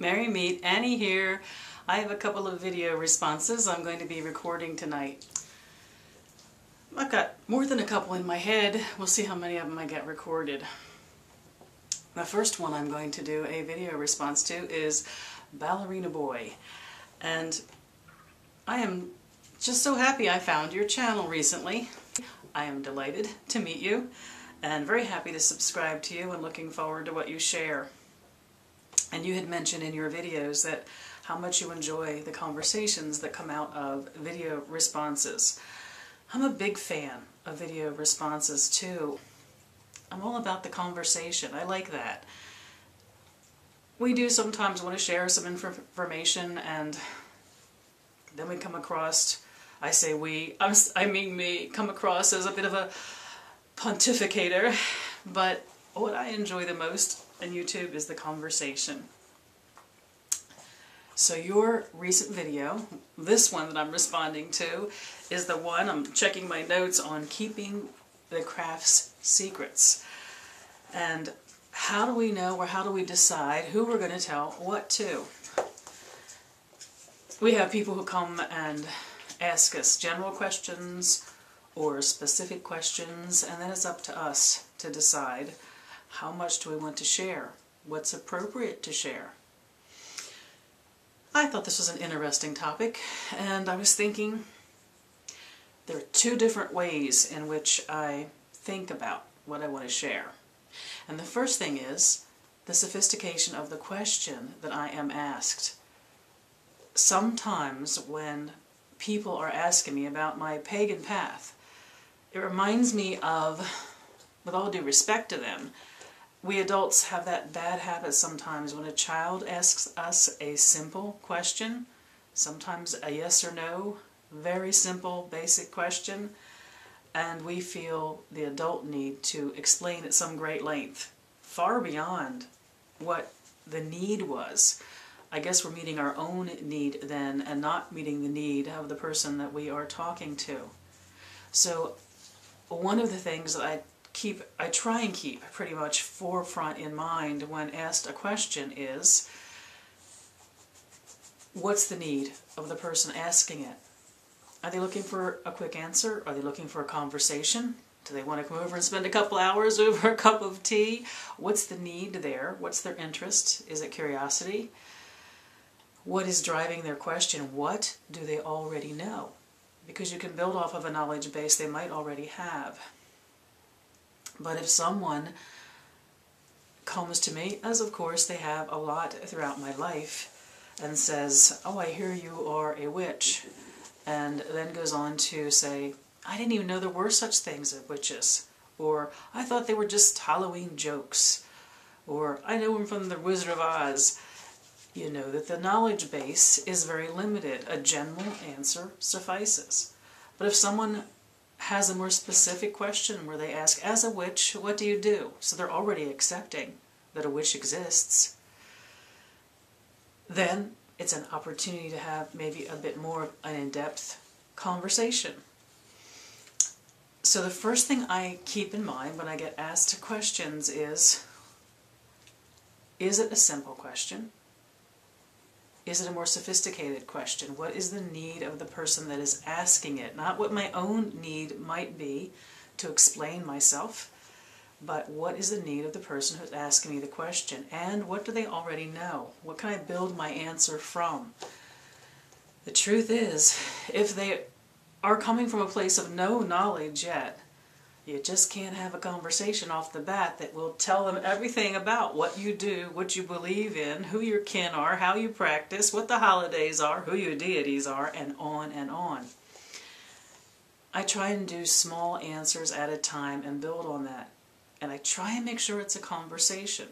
Merry Meet, Annie here. I have a couple of video responses I'm going to be recording tonight. I've got more than a couple in my head. We'll see how many of them I get recorded. The first one I'm going to do a video response to is Ballerina Boy. And I am just so happy I found your channel recently. I am delighted to meet you and very happy to subscribe to you and looking forward to what you share. And you had mentioned in your videos that how much you enjoy the conversations that come out of video responses. I'm a big fan of video responses too. I'm all about the conversation. I like that. We do sometimes want to share some information and then we come across, I say we, I mean me, come across as a bit of a pontificator, but what I enjoy the most on YouTube is the conversation. So your recent video, this one that I'm responding to, is the one I'm checking my notes on keeping the craft's secrets. And how do we know or how do we decide who we're going to tell what to? We have people who come and ask us general questions or specific questions, and then it's up to us to decide how much do we want to share, what's appropriate to share. I thought this was an interesting topic, and I was thinking there are two different ways in which I think about what I want to share. And the first thing is the sophistication of the question that I am asked. Sometimes when people are asking me about my pagan path, it reminds me of, with all due respect to them, we adults have that bad habit sometimes when a child asks us a simple question, sometimes a yes or no, very simple, basic question, and we feel the adult need to explain at some great length, far beyond what the need was. I guess we're meeting our own need then and not meeting the need of the person that we are talking to. So one of the things that I try and keep pretty much forefront in mind when asked a question is, what's the need of the person asking it? Are they looking for a quick answer? Are they looking for a conversation? Do they want to come over and spend a couple hours over a cup of tea? What's the need there? What's their interest? Is it curiosity? What is driving their question? What do they already know? Because you can build off of a knowledge base they might already have. But if someone comes to me, as of course they have a lot throughout my life, and says, oh, I hear you are a witch, and then goes on to say, I didn't even know there were such things as witches, or I thought they were just Halloween jokes, or I know them from the Wizard of Oz, you know that the knowledge base is very limited. A general answer suffices. But if someone has a more specific question where they ask, as a witch, what do you do? So they're already accepting that a witch exists. Then it's an opportunity to have maybe a bit more of an in-depth conversation. So the first thing I keep in mind when I get asked questions is it a simple question? Is it a more sophisticated question? What is the need of the person that is asking it? Not what my own need might be to explain myself, but what is the need of the person who's asking me the question? And what do they already know? What can I build my answer from? The truth is, if they are coming from a place of no knowledge yet, you just can't have a conversation off the bat that will tell them everything about what you do, what you believe in, who your kin are, how you practice, what the holidays are, who your deities are, and on and on. I try and do small answers at a time and build on that. And I try and make sure it's a conversation.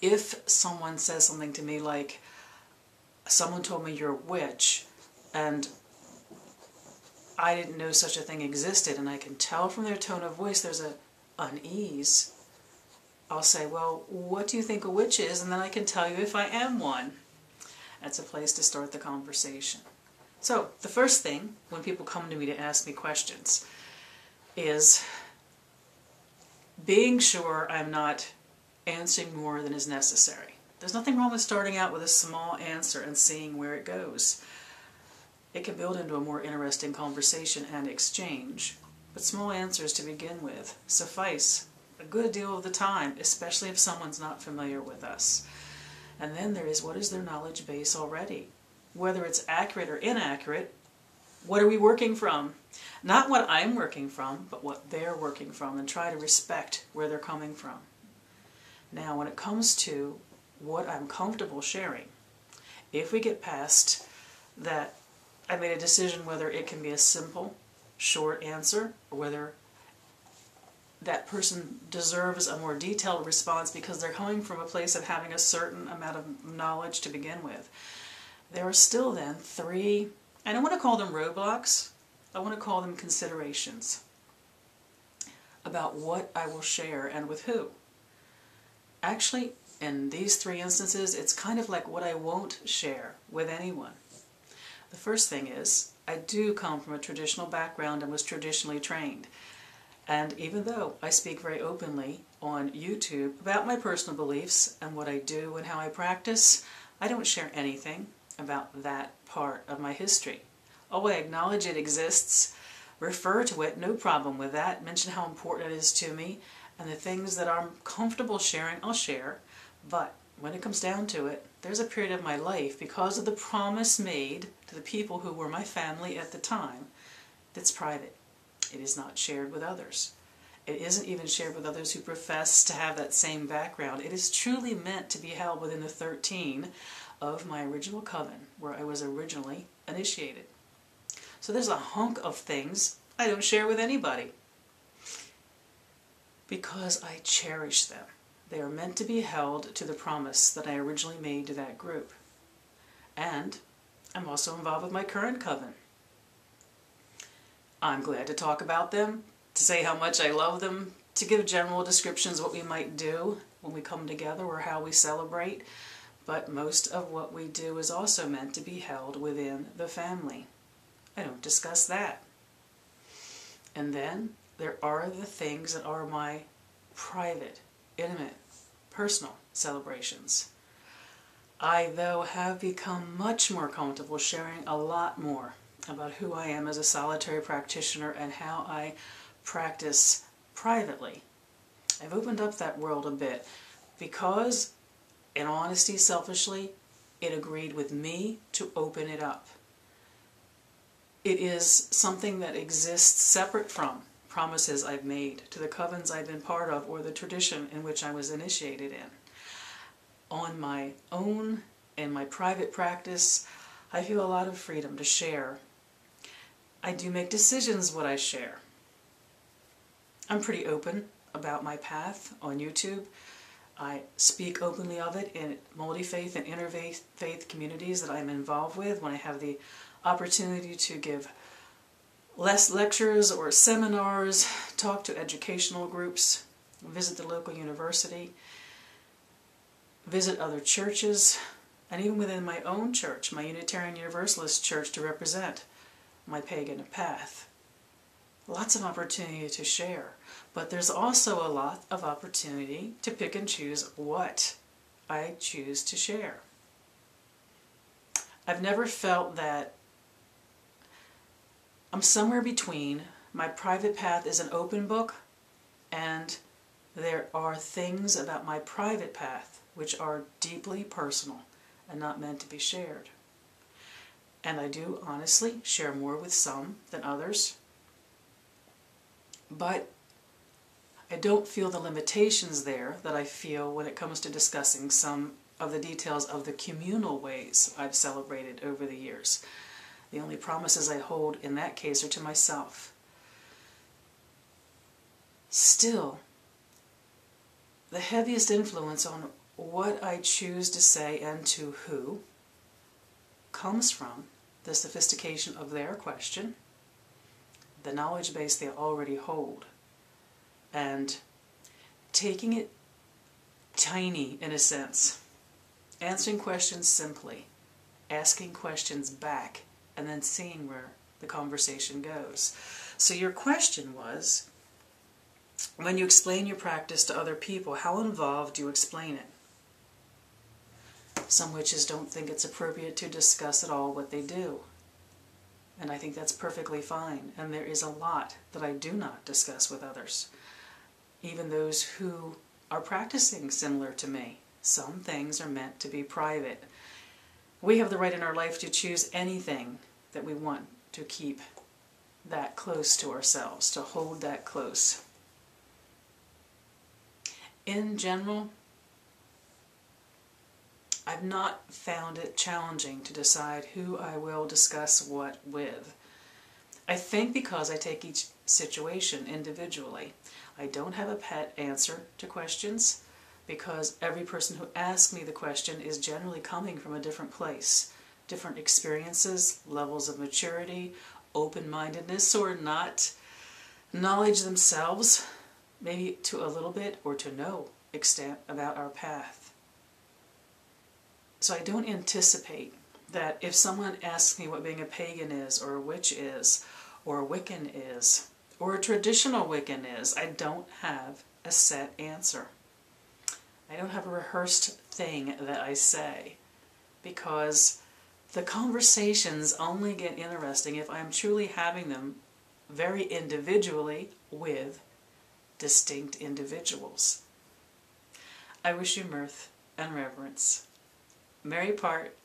If someone says something to me like, someone told me you're a witch, and I didn't know such a thing existed, and I can tell from their tone of voice there's an unease, I'll say, well, what do you think a witch is? And then I can tell you if I am one. That's a place to start the conversation. So the first thing when people come to me to ask me questions is being sure I'm not answering more than is necessary. There's nothing wrong with starting out with a small answer and seeing where it goes. It can build into a more interesting conversation and exchange, but small answers to begin with suffice a good deal of the time, especially if someone's not familiar with us. And then there is, what is their knowledge base already? Whether it's accurate or inaccurate, what are we working from? Not what I'm working from, but what they're working from, and try to respect where they're coming from. Now, when it comes to what I'm comfortable sharing, if we get past that, I made a decision whether it can be a simple, short answer, or whether that person deserves a more detailed response because they're coming from a place of having a certain amount of knowledge to begin with. There are still then 3, I don't want to call them roadblocks, I want to call them considerations about what I will share and with who. Actually, in these 3 instances, it's kind of like what I won't share with anyone. The first thing is, I do come from a traditional background and was traditionally trained. And even though I speak very openly on YouTube about my personal beliefs and what I do and how I practice, I don't share anything about that part of my history. Oh, I acknowledge it exists, refer to it, no problem with that, mention how important it is to me, and the things that I'm comfortable sharing, I'll share. But when it comes down to it, there's a period of my life, because of the promise made to the people who were my family at the time, that's private. It is not shared with others. It isn't even shared with others who profess to have that same background. It is truly meant to be held within the 13 of my original coven, where I was originally initiated. So there's a hunk of things I don't share with anybody, because I cherish them. They are meant to be held to the promise that I originally made to that group. And I'm also involved with my current coven. I'm glad to talk about them, to say how much I love them, to give general descriptions of what we might do when we come together or how we celebrate, but most of what we do is also meant to be held within the family. I don't discuss that. And then there are the things that are my private, intimate, personal celebrations. I, though, have become much more comfortable sharing a lot more about who I am as a solitary practitioner and how I practice privately. I've opened up that world a bit because, in honesty, selfishly, it agreed with me to open it up. It is something that exists separate from promises I've made to the covens I've been part of or the tradition in which I was initiated in. On my own, in my private practice, I feel a lot of freedom to share. I do make decisions what I share. I'm pretty open about my path on YouTube. I speak openly of it in multi-faith and interfaith communities that I'm involved with when I have the opportunity to give less lectures or seminars, talk to educational groups, visit the local university, visit other churches, and even within my own church, my Unitarian Universalist church, to represent my pagan path. Lots of opportunity to share, but there's also a lot of opportunity to pick and choose what I choose to share. I've never felt that I'm somewhere between my private path is an open book and there are things about my private path which are deeply personal and not meant to be shared. And I do honestly share more with some than others, but I don't feel the limitations there that I feel when it comes to discussing some of the details of the communal ways I've celebrated over the years. The only promises I hold in that case are to myself. Still, the heaviest influence on what I choose to say and to who comes from the sophistication of their question, the knowledge base they already hold, and taking it tiny in a sense, answering questions simply, asking questions back, and then seeing where the conversation goes. So your question was, when you explain your practice to other people, how involved do you explain it? Some witches don't think it's appropriate to discuss at all what they do. And I think that's perfectly fine. And there is a lot that I do not discuss with others. Even those who are practicing similar to me. Some things are meant to be private. We have the right in our life to choose anything that we want to keep that close to ourselves, to hold that close. In general, I've not found it challenging to decide who I will discuss what with. I think because I take each situation individually. I don't have a pet answer to questions because every person who asks me the question is generally coming from a different place. Different experiences, levels of maturity, open-mindedness or not, knowledge themselves, maybe to a little bit or to no extent about our path. So I don't anticipate that if someone asks me what being a pagan is, or a witch is, or a Wiccan is, or a traditional Wiccan is, I don't have a set answer. I don't have a rehearsed thing that I say, because the conversations only get interesting if I'm truly having them very individually with distinct individuals. I wish you mirth and reverence. Merry part